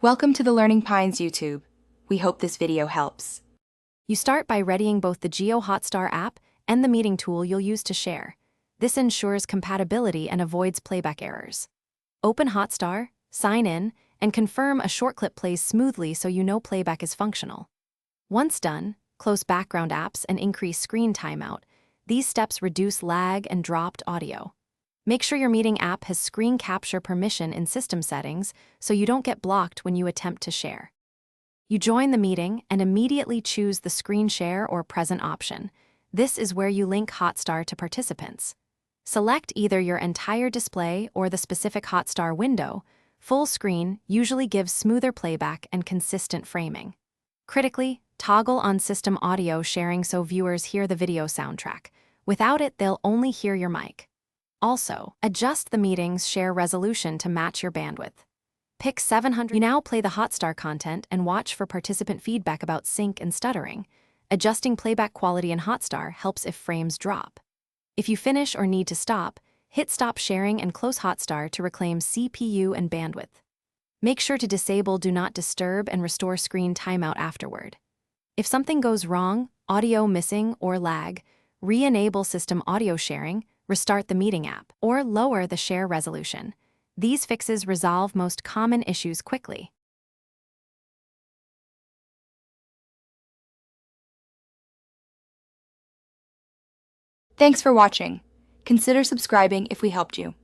Welcome to the Learning Pines YouTube. We hope this video helps. You start by readying both the Jiohotstar app and the meeting tool you'll use to share. This ensures compatibility and avoids playback errors. Open Hotstar, sign in, and confirm a short clip plays smoothly so you know playback is functional. Once done, close background apps and increase screen timeout. These steps reduce lag and dropped audio. Make sure your meeting app has screen capture permission in system settings so you don't get blocked when you attempt to share. You join the meeting and immediately choose the screen share or present option. This is where you link Hotstar to participants. Select either your entire display or the specific Hotstar window. Full screen usually gives smoother playback and consistent framing. Critically, toggle on system audio sharing so viewers hear the video soundtrack. Without it, they'll only hear your mic. Also, adjust the meeting's share resolution to match your bandwidth. Pick 700. You now play the Hotstar content and watch for participant feedback about sync and stuttering. Adjusting playback quality in Hotstar helps if frames drop. If you finish or need to stop, hit stop sharing and close Hotstar to reclaim CPU and bandwidth. Make sure to disable Do Not Disturb and restore screen timeout afterward. If something goes wrong, audio missing or lag, re-enable system audio sharing, restart the meeting app, or lower the share resolution. These fixes resolve most common issues quickly. Thanks for watching. Consider subscribing if we helped you.